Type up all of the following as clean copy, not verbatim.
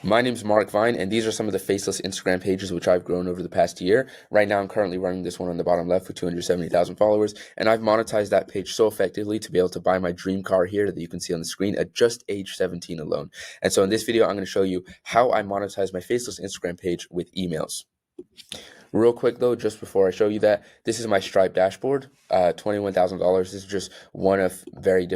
My name's Mark Vine, and these are some of the Faceless Instagram pages which I've grown over the past year. Right now, I'm currently running this one on the bottom left with 270,000 followers, and I've monetized that page so effectively to be able to buy my dream car here that you can see on the screen at just age 17 alone. And so in this video, I'm going to show you how I monetize my Faceless Instagram page with emails. Real quick though, just before I show you that, this is my Stripe dashboard, $21,000. This is just one of very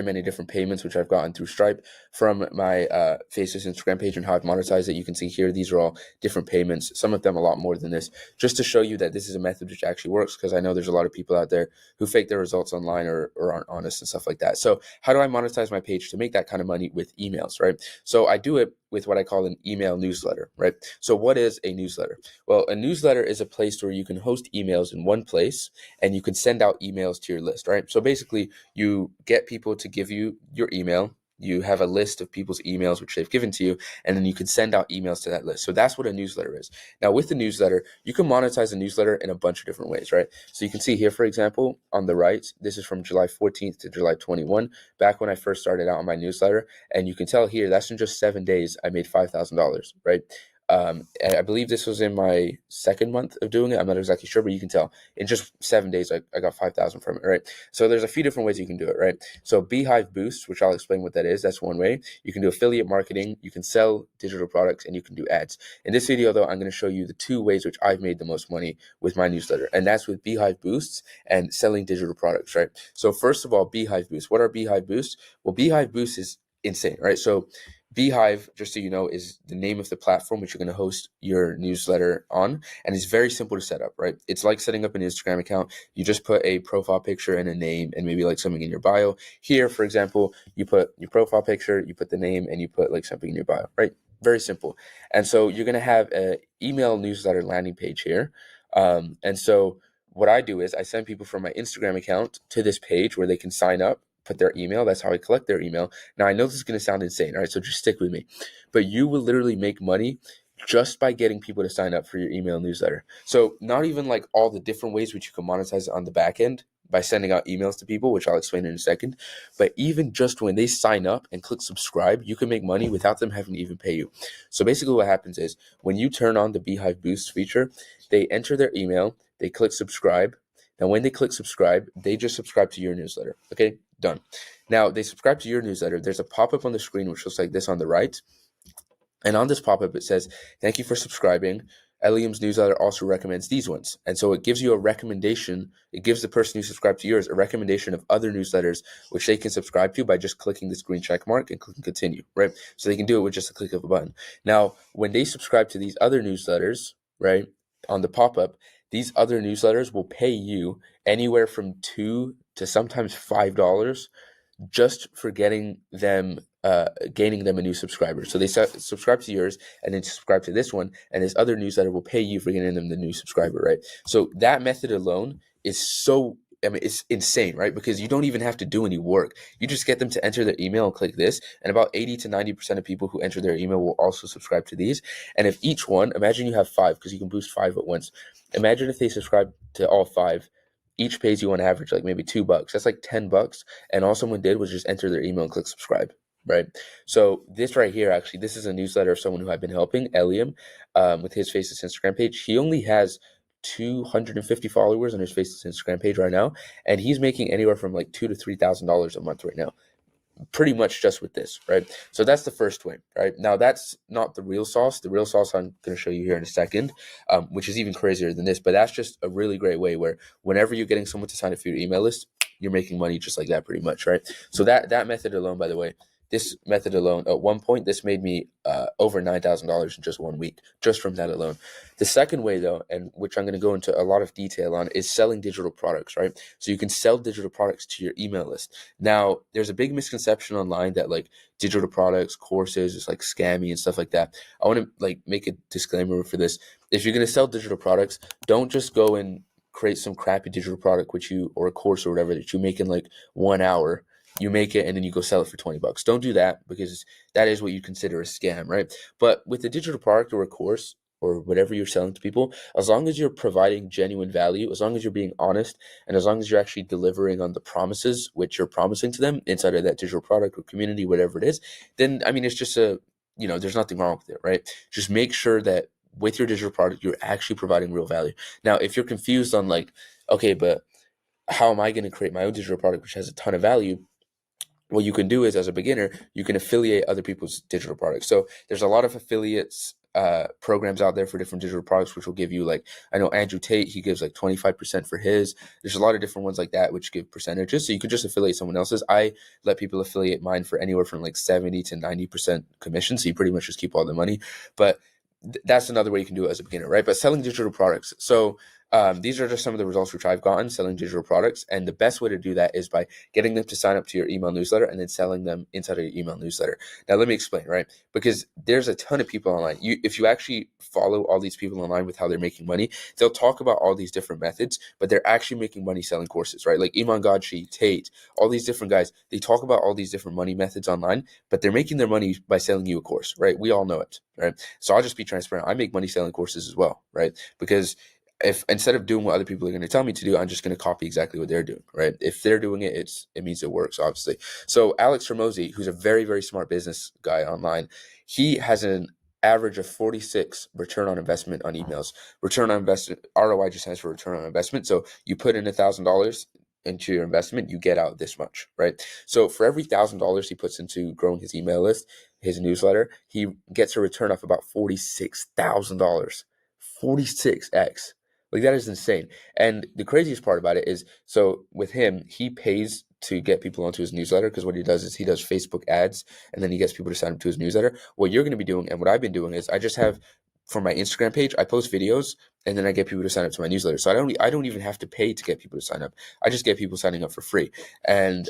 many different payments which I've gotten through Stripe from my Faceless Instagram page and how I've monetized it. You can see here, these are all different payments, some of them a lot more than this, just to show you that this is a method which actually works, because I know there's a lot of people out there who fake their results online or aren't honest and stuff like that. So how do I monetize my page to make that kind of money with emails, right? So I do it with what I call an email newsletter, right? So what is a newsletter? Well, a newsletter is a place where you can host emails in one place and you can send out emails to your list, right? So basically, you get people to give you your email. You have a list of people's emails which they've given to you, and then you can send out emails to that list. So that's what a newsletter is. Now, with the newsletter, you can monetize a newsletter in a bunch of different ways, right? So you can see here, for example, on the right, this is from July 14th to July 21, back when I first started out on my newsletter. And you can tell here, that's in just 7 days, I made $5,000, right? And I believe this was in my second month of doing it. I'm not exactly sure, but you can tell in just 7 days, I got 5,000 from it, right? So there's a few different ways you can do it, right? So Beehive Boost, which I'll explain what that is, that's one way. You can do affiliate marketing, you can sell digital products, and you can do ads. In this video, though, I'm going to show you the two ways which I've made the most money with my newsletter, and that's with Beehive Boosts and selling digital products, right? So first of all, Beehive Boosts. What are Beehive Boosts? Well, Beehive Boosts is insane, right? So Beehive, just so you know, is the name of the platform which you're going to host your newsletter on, and it's very simple to set up, right? It's like setting up an Instagram account. You just put a profile picture and a name and maybe like something in your bio. Here, for example, you put your profile picture, you put the name, and you put like something in your bio, right? Very simple. And so you're going to have an email newsletter landing page here. And so what I do is I send people from my Instagram account to this page where they can sign up, put their email. That's how I collect their email. Now, I know this is going to sound insane, all right? So just stick with me. But you will literally make money just by getting people to sign up for your email newsletter. So not even like all the different ways which you can monetize it on the back end by sending out emails to people, which I'll explain in a second. But even just when they sign up and click subscribe, you can make money without them having to even pay you. So basically what happens is when you turn on the Beehive Boost feature, they enter their email, they click subscribe. Now, when they click subscribe, they just subscribe to your newsletter. Okay, done. Now, they subscribe to your newsletter. There's a pop-up on the screen which looks like this on the right. And on this pop-up, it says, "Thank you for subscribing. Eliam's newsletter also recommends these ones." And so it gives you a recommendation. It gives the person who subscribed to yours a recommendation of other newsletters which they can subscribe to by just clicking this green check mark and clicking continue, right? So they can do it with just a click of a button. Now, when they subscribe to these other newsletters, right, on the pop-up, these other newsletters will pay you anywhere from $2 to sometimes $5 just for getting them gaining them a new subscriber. So they subscribe to yours and then subscribe to this one, and this other newsletter will pay you for getting them the new subscriber, right? So that method alone is it's insane, right? Because you don't even have to do any work. You just get them to enter their email and click this, and about 80 to 90% of people who enter their email will also subscribe to these. And if each one, imagine you have 5, because you can boost 5 at once. Imagine if they subscribe to all 5, each pays you on average like maybe $2. That's like $10. And all someone did was just enter their email and click subscribe, right? So this right here, actually, this is a newsletter of someone who I've been helping, Eliam, with his Faceless Instagram page. He only has 250 followers on his Faceless Instagram page right now, and he's making anywhere from like $2,000 to $3,000 a month right now, pretty much just with this, right? So that's the first way, right? Now, that's not the real sauce. The real sauce I'm going to show you here in a second, which is even crazier than this, but that's just a really great way where whenever you're getting someone to sign up for your email list, you're making money just like that pretty much, right? So that method alone, by the way, this method alone, at one point, this made me over $9,000 in just 1 week, just from that alone. The second way, though, and which I'm going to go into a lot of detail on, is selling digital products, right? So you can sell digital products to your email list. Now, there's a big misconception online that like digital products, courses is like scammy and stuff like that. I want to like make a disclaimer for this. If you're going to sell digital products, don't just go and create some crappy digital product or a course or whatever that you make in like 1 hour. You make it and then you go sell it for $20. Don't do that, because that is what you consider a scam, right? But with a digital product or a course or whatever you're selling to people, as long as you're providing genuine value, as long as you're being honest, and as long as you're actually delivering on the promises which you're promising to them inside of that digital product or community, whatever it is, then I mean, it's just there's nothing wrong with it, right? Just make sure that with your digital product, you're actually providing real value. Now, if you're confused on like, okay, but how am I going to create my own digital product which has a ton of value? What you can do is, as a beginner, you can affiliate other people's digital products. So there's a lot of affiliates programs out there for different digital products, which will give you, like, I know Andrew Tate, he gives like 25% for his. There's a lot of different ones like that which give percentages. So you could just affiliate someone else's. I let people affiliate mine for anywhere from like 70 to 90% commission. So you pretty much just keep all the money. But that's another way you can do it as a beginner, right? But selling digital products. So these are just some of the results which I've gotten selling digital products. And the best way to do that is by getting them to sign up to your email newsletter and then selling them inside of your email newsletter. Now, let me explain, right? Because there's a ton of people online. If you actually follow all these people online with how they're making money, they'll talk about all these different methods, but they're actually making money selling courses, right? Like Iman Godshi, Tate, all these different guys, they talk about all these different money methods online, but they're making their money by selling you a course, right? We all know it, right? So I'll just be transparent. I make money selling courses as well, right? Because if instead of doing what other people are going to tell me to do, I'm just going to copy exactly what they're doing, right? If they're doing it, it means it works, obviously. So Alex Hormozi, who's a very, very smart business guy online, he has an average of 46 return on investment on emails. Return on investment, ROI just stands for return on investment. So you put in $1,000 into your investment, you get out this much, right? So for every $1,000 he puts into growing his email list, his newsletter, he gets a return of about $46,000. 46x. Like, that is insane. And the craziest part about it is, so with him, he pays to get people onto his newsletter, because what he does is he does Facebook ads and then he gets people to sign up to his newsletter. What you're going to be doing, and what I've been doing, is I just have, for my Instagram page, I post videos and then I get people to sign up to my newsletter. So I don't even have to pay to get people to sign up. I just get people signing up for free. And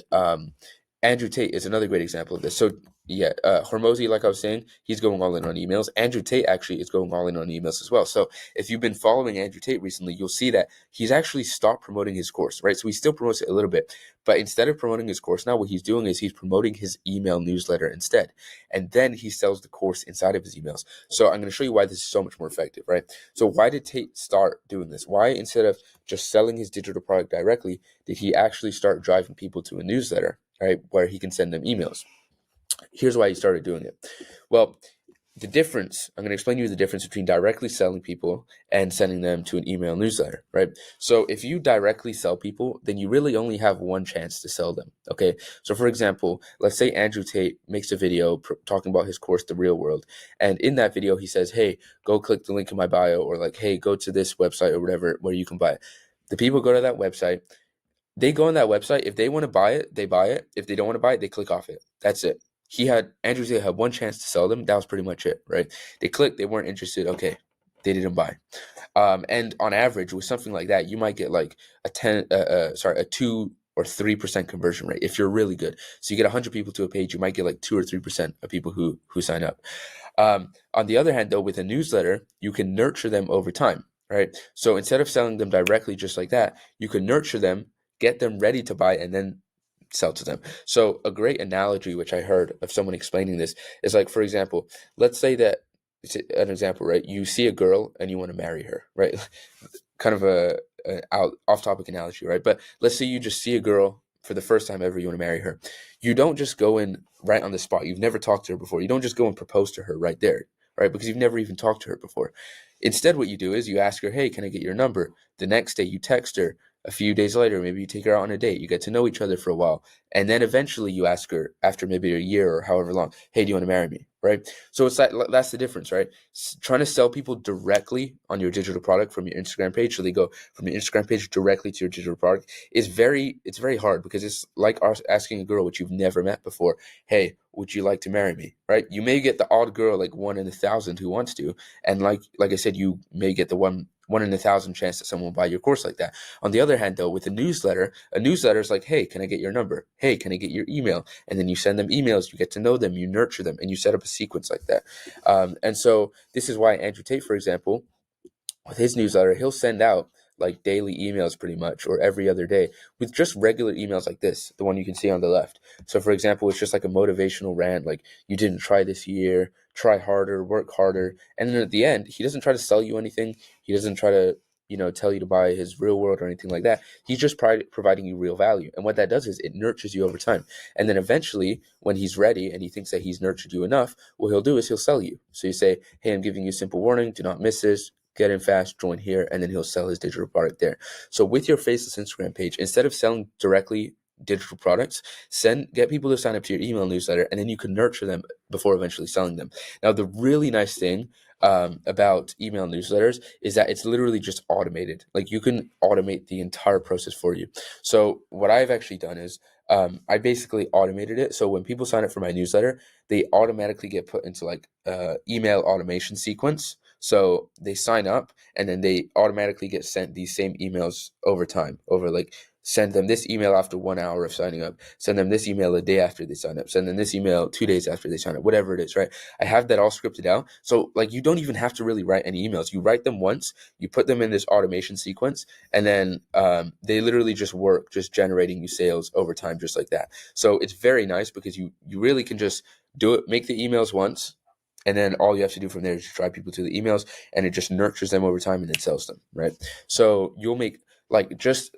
Andrew Tate is another great example of this. So yeah, Hormozi, like I was saying, he's going all in on emails. Andrew Tate actually is going all in on emails as well. So if you've been following Andrew Tate recently, you'll see that he's actually stopped promoting his course, right? So he still promotes it a little bit, but instead of promoting his course now, what he's doing is he's promoting his email newsletter instead. And then he sells the course inside of his emails. So I'm going to show you why this is so much more effective, right? So why did Tate start doing this? Why, instead of just selling his digital product directly, did he actually start driving people to a newsletter, right, where he can send them emails? Here's why he started doing it. Well, I'm going to explain to you the difference between directly selling people and sending them to an email newsletter, right? So if you directly sell people, then you really only have one chance to sell them, okay? So for example, let's say Andrew Tate makes a video talking about his course, The Real World. And in that video, he says, hey, go click the link in my bio, or like, hey, go to this website or whatever, where you can buy it. The people go to that website. They go on that website. If they want to buy it, they buy it. If they don't want to buy it, they click off it. That's it. Andrew Tate had one chance to sell them. That was pretty much it, right? They clicked, they weren't interested. Okay, they didn't buy. And on average, with something like that, you might get like a 2 or 3% conversion rate if you're really good. So you get 100 people to a page, you might get like 2 or 3% of people who sign up. On the other hand, though, with a newsletter, you can nurture them over time, right? So instead of selling them directly just like that, you can nurture them, get them ready to buy, and then sell to them. So a great analogy which I heard of someone explaining this is, like, for example, let's say that, it's an example, right? You see a girl and you want to marry her, right? Kind of a off-topic analogy, right? But let's say you just see a girl for the first time ever, you want to marry her. You don't just go in right on the spot. You've never talked to her before. You don't just go and propose to her right there, right? Because you've never even talked to her before. Instead, what you do is you ask her, hey, can I get your number? The next day you text her. A few days later, maybe you take her out on a date. You get to know each other for a while. And then eventually you ask her, after maybe a year or however long, hey, do you want to marry me? Right? So it's like, that's the difference, right? Trying to sell people directly on your digital product from your Instagram page, so they go from your Instagram page directly to your digital product, it's very hard, because it's like asking a girl which you've never met before, hey, would you like to marry me? Right? You may get the odd girl, like 1 in 1,000 who wants to, and like I said, you may get the one in 1,000 chance that someone will buy your course like that. On the other hand, though, with a newsletter is like, hey, can I get your number? Hey, can I get your email? And then you send them emails, you get to know them, you nurture them, and you set up a sequence like that. And so this is why Andrew Tate, for example, with his newsletter, he'll send out like daily emails pretty much, or every other day, with just regular emails like this, the one you can see on the left. So for example, it's just like a motivational rant, like, you didn't try this year, try harder, work harder. And then at the end, he doesn't try to sell you anything. He doesn't try to tell you to buy his real world or anything like that. He's just providing you real value. And what that does is it nurtures you over time. And then eventually, when he's ready and he thinks that he's nurtured you enough, what he'll do is he'll sell you. So you say, hey, I'm giving you a simple warning. Do not miss this. Get in fast, join here, and then he'll sell his digital product there. So with your Faceless Instagram page, instead of selling directly digital products, get people to sign up to your email newsletter, and then you can nurture them before eventually selling them. Now, the really nice thing about email newsletters is that it's literally just automated. Like, you can automate the entire process for you. So what I've actually done is I basically automated it. So when people sign up for my newsletter, they automatically get put into like email automation sequence. So they sign up and then they automatically get sent these same emails over time, over like send them this email after 1 hour of signing up, send them this email a day after they sign up, send them this email 2 days after they sign up, whatever it is, right? I have that all scripted out. So like, you don't even have to really write any emails. You write them once, you put them in this automation sequence, and then they literally just work, just generating you sales over time, just like that. So it's very nice because you really can just do it, make the emails once, and then all you have to do from there is just drive people to the emails, and it just nurtures them over time and then sells them, right? So you'll make like just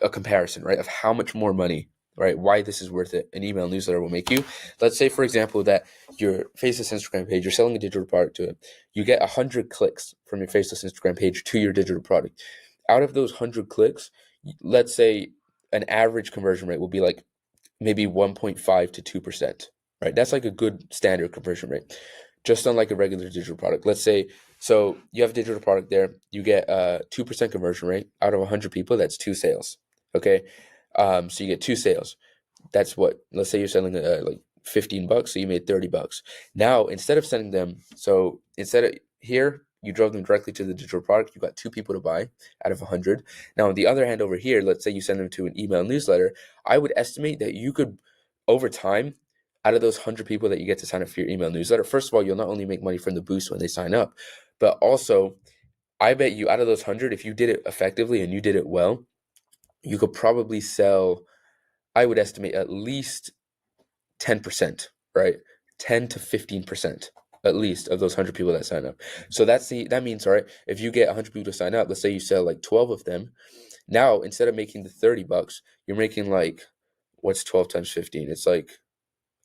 a comparison, right, of how much more money, right, why this is worth it, an email newsletter will make you. Let's say, for example, that your Faceless Instagram page, you're selling a digital product to it. You get 100 clicks from your Faceless Instagram page to your digital product. Out of those 100 clicks, let's say an average conversion rate will be like maybe 1.5 to 2%, right? That's like a good standard conversion rate, just on like a regular digital product. Let's say, so you have a digital product there, you get a 2% conversion rate out of 100 people, that's 2 sales, okay? So you get 2 sales. That's what, let's say you're selling like $15, so you made $30. Now, instead of sending them, so instead of here, you drove them directly to the digital product, you got 2 people to buy out of 100. Now, on the other hand, over here, let's say you send them to an email newsletter, I would estimate that you could, over time, out of those 100 people that you get to sign up for your email newsletter, first of all, you'll not only make money from the boost when they sign up, but also, I bet you out of those 100, if you did it effectively and you did it well, you could probably sell, I would estimate, at least 10%, right? 10 to 15%, at least, of those 100 people that sign up. So that means, all right, if you get 100 people to sign up, let's say you sell like 12 of them. Now, instead of making the $30, you're making like, what's 12 times 15? It's like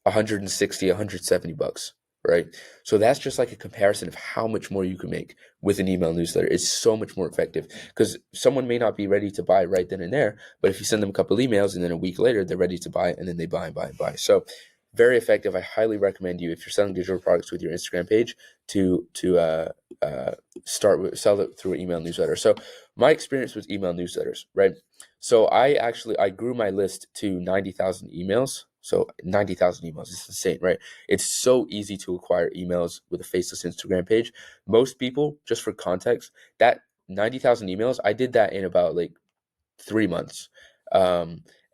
160, 170 bucks, right? So that's just like a comparison of how much more you can make with an email newsletter. It's so much more effective because someone may not be ready to buy right then and there, but if you send them a couple emails and then a week later they're ready to buy, and then they buy and buy and buy. So very effective. I highly recommend you, if you're selling digital products with your Instagram page, to sell it through an email newsletter. So my experience with email newsletters, right? So I grew my list to 90,000 emails. So 90,000 emails, it's insane, right? It's so easy to acquire emails with a Faceless Instagram page. Most people, just for context, that 90,000 emails, I did that in about like 3 months.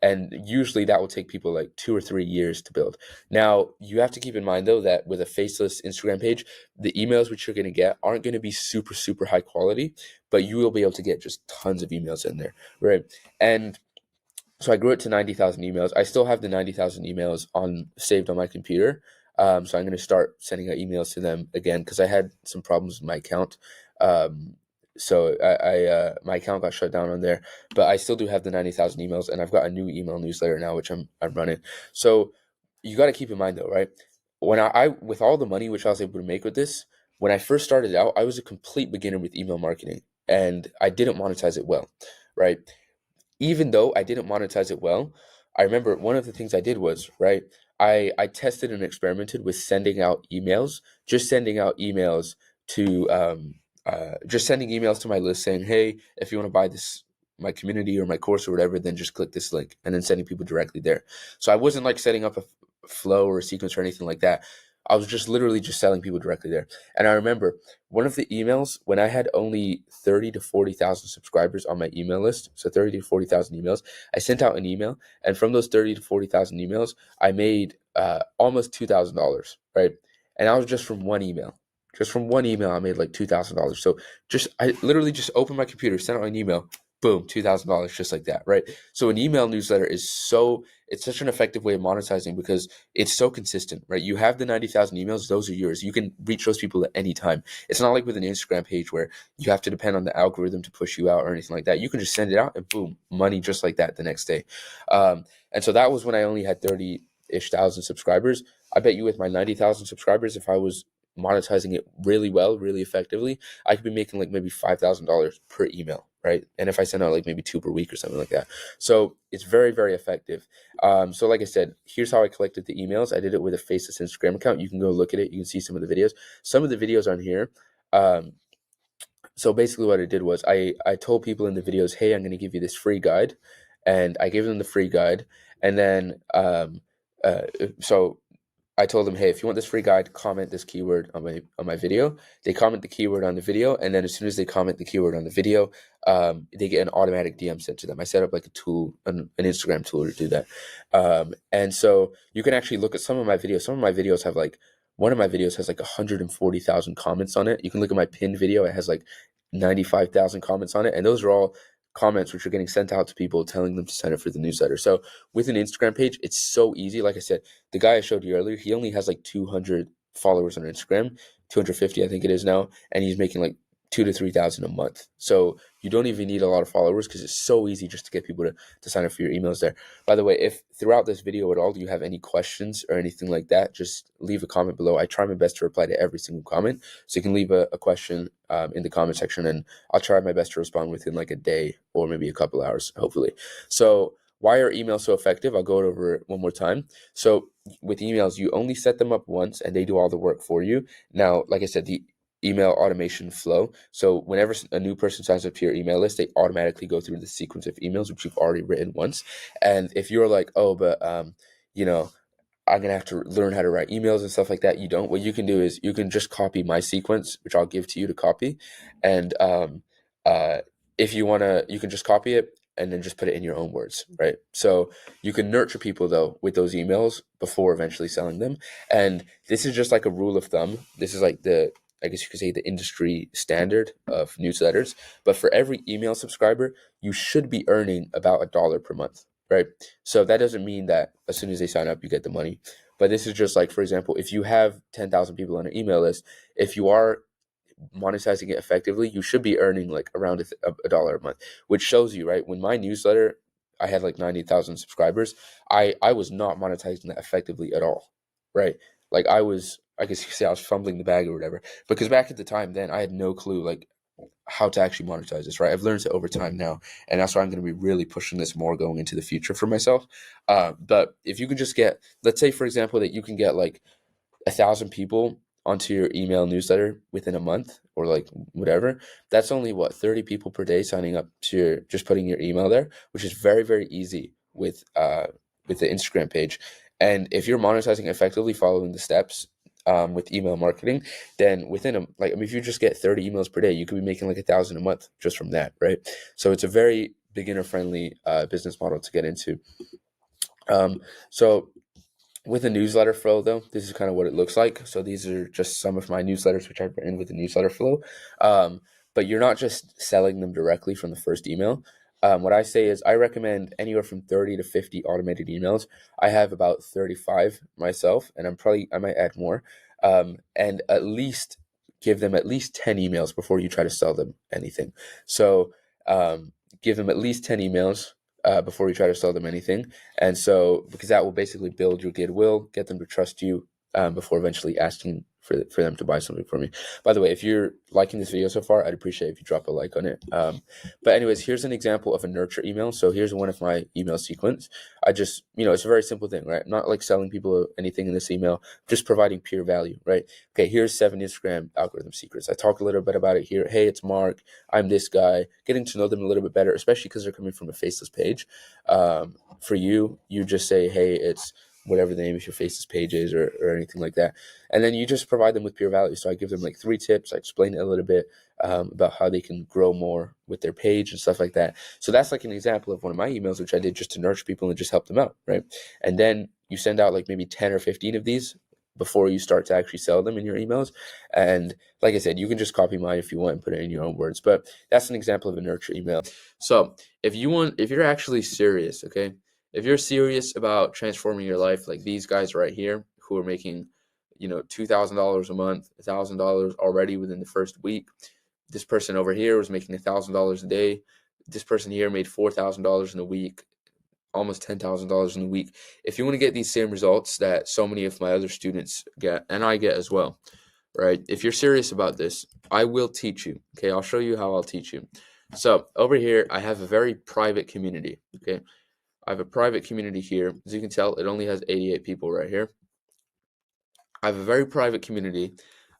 And usually that will take people like 2 or 3 years to build. Now, you have to keep in mind though that with a Faceless Instagram page, the emails which you're going to get aren't going to be super, super high quality, but you will be able to get just tons of emails in there, right? And so I grew it to 90,000 emails. I still have the 90,000 emails saved on my computer. So I'm going to start sending out emails to them again because I had some problems with my account. So my account got shut down on there, but I still do have the 90,000 emails, and I've got a new email newsletter now, which I'm running. So you got to keep in mind though, right? When I with all the money which I was able to make with this, when I first started out, I was a complete beginner with email marketing, and I didn't monetize it well, right? Even though I didn't monetize it well, I remember one of the things I did was, right, I tested and experimented with sending out emails, just sending out emails to just sending emails to my list saying, hey, if you want to buy this, my community or my course or whatever, then just click this link, and then sending people directly there. So I wasn't like setting up a flow or a sequence or anything like that. I was just literally just selling people directly there. And I remember one of the emails when I had only 30 to 40,000 subscribers on my email list, so 30 to 40,000 emails, I sent out an email, and from those 30 to 40,000 emails, I made almost $2,000, right? And I was just from one email. Just from one email, I made like $2,000. So I literally just opened my computer, sent out an email, boom, $2,000 just like that, right? So an email newsletter it's such an effective way of monetizing because it's so consistent, right? You have the 90,000 emails, those are yours. You can reach those people at any time. It's not like with an Instagram page where you have to depend on the algorithm to push you out or anything like that. You can just send it out and boom, money just like that the next day. And so that was when I only had 30-ish thousand subscribers. I bet you with my 90,000 subscribers, if I was monetizing it really well, really effectively, I could be making like maybe $5,000 per email, right? And if I send out like maybe 2 per week or something like that. So it's very, very effective. So like I said, here's how I collected the emails. I did it with a Faceless Instagram account. You can go look at it. You can see some of the videos. Some of the videos on here. So basically what I did was I told people in the videos, hey, I'm going to give you this free guide. And I gave them the free guide. And then, uh, so I told them, hey, if you want this free guide, comment this keyword on my video. They comment the keyword on the video, and then as soon as they comment the keyword on the video, they get an automatic DM sent to them. I set up like a tool, an Instagram tool to do that. And so you can actually look at some of my videos. Some of my videos have like one of my videos has like 140,000 comments on it. You can look at my pinned video; it has like 95,000 comments on it, and those are all comments which are getting sent out to people telling them to sign up for the newsletter. So with an Instagram page, it's so easy. Like I said, the guy I showed you earlier, he only has like 200 followers on Instagram, 250 I think it is now, and he's making like 2 to 3 thousand a month. So you don't even need a lot of followers because it's so easy just to get people to sign up for your emails there. By the way, if throughout this video at all you have any questions or anything like that, just leave a comment below. I try my best to reply to every single comment. So you can leave a question in the comment section, and I'll try my best to respond within like a day or maybe a couple hours, hopefully. So why are emails so effective? I'll go over it one more time. So with emails, you only set them up once and they do all the work for you. Now, like I said, the email automation flow. So whenever a new person signs up to your email list, they automatically go through the sequence of emails, which you've already written once. And if you're like, oh, but, you know, I'm going to have to learn how to write emails and stuff like that. You don't. What you can do is you can just copy my sequence, which I'll give to you to copy. And uh, if you want to, you can just copy it and then just put it in your own words, right? So you can nurture people, though, with those emails before eventually selling them. And this is just like a rule of thumb. This is like I guess you could say the industry standard of newsletters. But for every email subscriber, you should be earning about $1 per month, right? So that doesn't mean that as soon as they sign up, you get the money. But this is just like, for example, if you have 10,000 people on an email list, if you are monetizing it effectively, you should be earning like around $1 a month, which shows you, right? When my newsletter, I had like 90,000 subscribers, I was not monetizing that effectively at all, right? Like I guess you could say I was fumbling the bag or whatever, because back at the time then I had no clue like how to actually monetize this, right? I've learned it over time now, and that's why I'm going to be really pushing this more going into the future for myself. But if you can just get, let's say, for example, that you can get like 1,000 people onto your email newsletter within a month or like whatever, that's only what, 30 people per day signing up to just putting your email there, which is very, very easy with the Instagram page. And if you're monetizing effectively following the steps with email marketing, then within if you just get 30 emails per day, you could be making like 1,000 a month just from that, right? So it's a very beginner friendly business model to get into. So with a newsletter flow, though, this is kind of what it looks like. So these are just some of my newsletters which I've written with the newsletter flow. But you're not just selling them directly from the first email. What I say is I recommend anywhere from 30 to 50 automated emails. I have about 35 myself, and I might add more. And at least give them at least 10 emails before you try to sell them anything. So give them at least 10 emails before you try to sell them anything. And so, because that will basically build your goodwill, get them to trust you before eventually asking for them to buy something from you. By the way, if you're liking this video so far, I'd appreciate if you drop a like on it. But anyways, here's an example of a nurture email. So here's one of my email sequence. I just, it's a very simple thing, right? I'm not like selling people anything in this email, just providing pure value, right? Okay, here's 7 Instagram algorithm secrets. I talk a little bit about it here. Hey, it's Mark. I'm this guy. Getting to know them a little bit better, especially because they're coming from a faceless page. For you just say, hey, it's whatever the name of your faceless page is or anything like that. And then you just provide them with pure value. So I give them like 3 tips. I explain it a little bit about how they can grow more with their page and stuff like that. So that's like an example of one of my emails, which I did just to nurture people and just help them out, right? And then you send out like maybe 10 or 15 of these before you start to actually sell them in your emails. And like I said, you can just copy mine if you want and put it in your own words, but that's an example of a nurture email. So if you're actually serious, okay, if you're serious about transforming your life, like these guys right here who are making, $2,000 a month, $1,000 already within the first week. This person over here was making $1,000 a day. This person here made $4,000 in a week, almost $10,000 in a week. If you want to get these same results that so many of my other students get, and I get as well, right? If you're serious about this, I will teach you. Okay, I'll show you how I'll teach you. So over here, I have a very private community. Okay, I have a private community here. As you can tell, it only has 88 people right here. I have a very private community,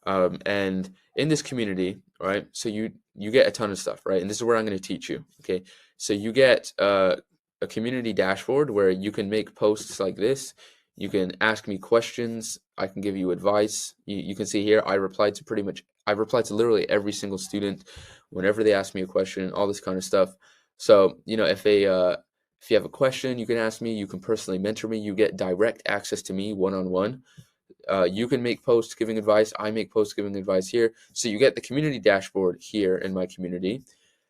and in this community, right? So you get a ton of stuff, right? And this is where I'm going to teach you. Okay, so you get a community dashboard where you can make posts like this. You can ask me questions. I can give you advice. You can see here I replied to literally every single student whenever they ask me a question, all this kind of stuff. So if you have a question, you can ask me. You can personally mentor me. You get direct access to me one-on-one. You can make posts giving advice. I make posts giving advice here. So you get the community dashboard here in my community.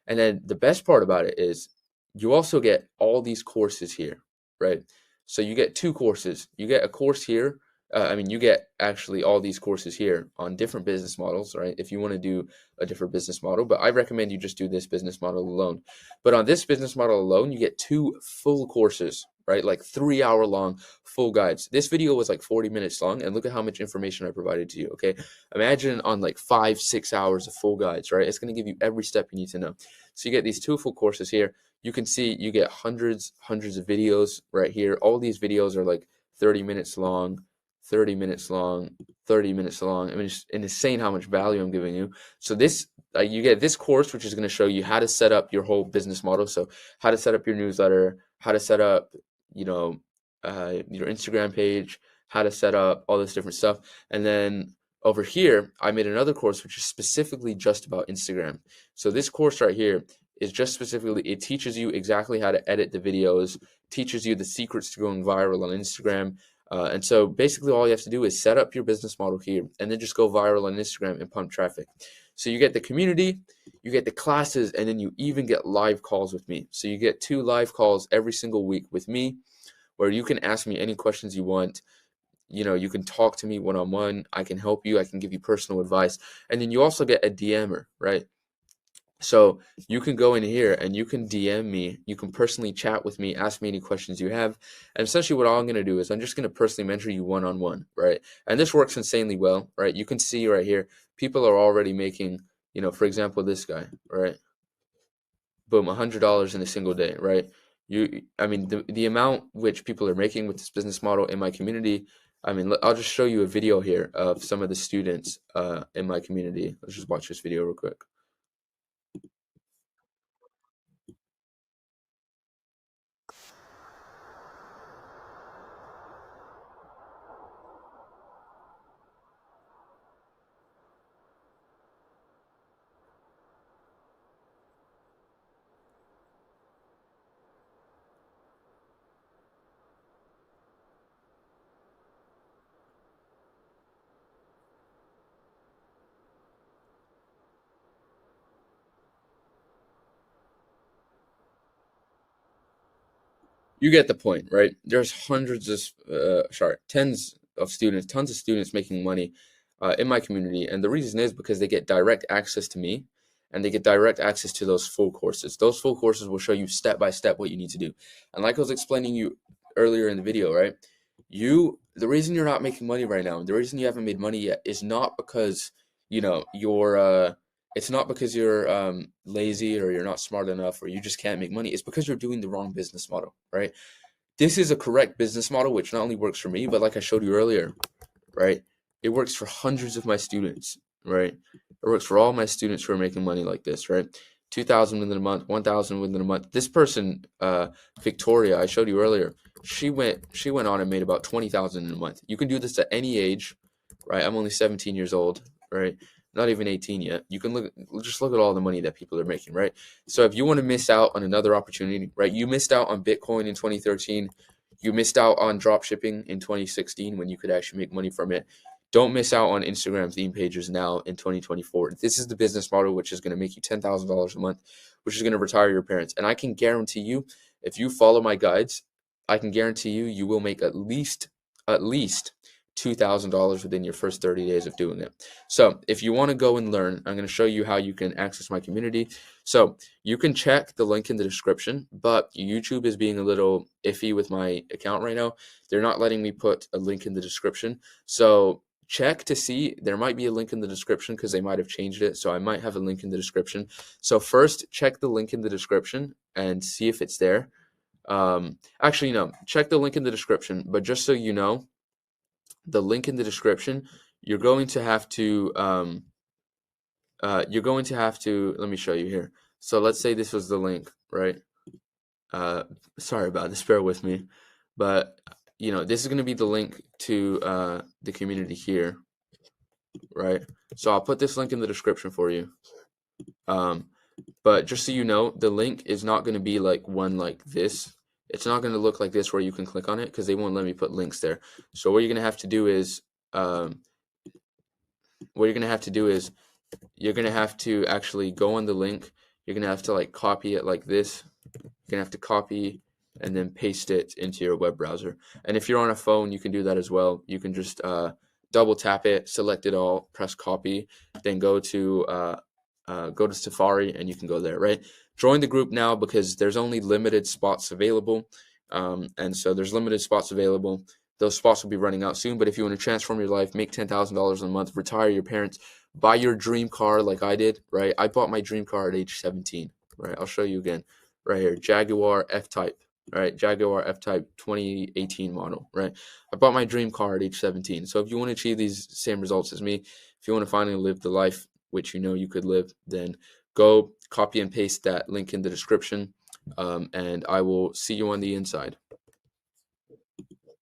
And then the best part about it is you also get all these courses here, right? So you get two courses. You get a course here. You get actually all these courses here on different business models, right? If you want to do a different business model, but I recommend you just do this business model alone. But on this business model alone, you get two full courses, right? Like 3 hour long full guides. This video was like 40 minutes long, and look at how much information I provided to you. Okay, imagine on like 5-6 hours of full guides, right? It's going to give you every step you need to know. So you get these two full courses here. You can see you get hundreds of videos right here. All these videos are like 30 minutes long, 30 minutes long, 30 minutes long. I mean, it's insane how much value I'm giving you. So this, you get this course, which is going to show you how to set up your whole business model. So how to set up your newsletter, how to set up, your Instagram page, how to set up all this different stuff. And then over here, I made another course, which is specifically just about Instagram. So this course right here is just specifically, it teaches you exactly how to edit the videos, teaches you the secrets to going viral on Instagram. And so basically all you have to do is set up your business model here and then just go viral on Instagram and pump traffic. So you get the community, you get the classes, and then you even get live calls with me. So you get 2 live calls every single week with me where you can ask me any questions you want. You can talk to me one-on-one. I can help you. I can give you personal advice. And then you also get a DMer, right? So you can go in here and you can DM me. You can personally chat with me, ask me any questions you have. And essentially what I'm going to do is I'm just going to personally mentor you one-on-one, right? And this works insanely well, right? You can see right here, people are already making, for example, this guy, right? Boom, $100 in a single day, right? The amount which people are making with this business model in my community, I'll just show you a video here of some of the students in my community. Let's just watch this video real quick. You get the point, right? There's tons of students making money in my community, and the reason is because they get direct access to me, and they get direct access to those full courses. Those full courses will show you step by step what you need to do. And like I was explaining you earlier in the video, right? The reason you're not making money right now, the reason you haven't made money yet, is not because you're it's not because you're lazy or you're not smart enough or you just can't make money. It's because you're doing the wrong business model, right? This is a correct business model, which not only works for me, but like I showed you earlier, right? It works for hundreds of my students, right? It works for all my students who are making money like this, right? 2,000 within a month, 1,000 within a month. This person, Victoria, I showed you earlier, she went on and made about 20,000 in a month. You can do this at any age, right? I'm only 17 years old, right? Not even 18 yet. You can just look at all the money that people are making, right? So if you want to miss out on another opportunity, right? You missed out on Bitcoin in 2013. You missed out on drop shipping in 2016 when you could actually make money from it. Don't miss out on Instagram theme pages now in 2024. This is the business model which is going to make you $10,000 a month, which is going to retire your parents. And I can guarantee you, if you follow my guides, I can guarantee you, you will make at least $2,000 within your first 30 days of doing it. So if you want to go and learn, I'm going to show you how you can access my community. So you can check the link in the description, but YouTube is being a little iffy with my account right now. They're not letting me put a link in the description. So check to see. There might be a link in the description because they might have changed it. So I might have a link in the description. So first, check the link in the description and see if it's there. Actually, no, check the link in the description. But just so you know, the link in the description, you're going to have to, let me show you here. So let's say this was the link, right? Sorry about this, bear with me. But, this is going to be the link to the community here, right? So I'll put this link in the description for you. But just so you know, the link is not going to be like one like this. It's not going to look like this where you can click on it because they won't let me put links there. So what you're going to have to do is, you're going to have to actually go on the link. You're going to have to like copy it like this. You're going to have to copy and then paste it into your web browser. And if you're on a phone, you can do that as well. You can just double tap it, select it all, press copy, then go to Safari and you can go there, right? Join the group now because there's only limited spots available. And so there's limited spots available. Those spots will be running out soon. But if you want to transform your life, make $10,000 a month, retire your parents, buy your dream car like I did, right? I bought my dream car at age 17, right? I'll show you again right here. Jaguar F-Type, right? Jaguar F-Type 2018 model, right? I bought my dream car at age 17. So if you want to achieve these same results as me, if you want to finally live the life which you could live, then go copy and paste that link in the description, and I will see you on the inside.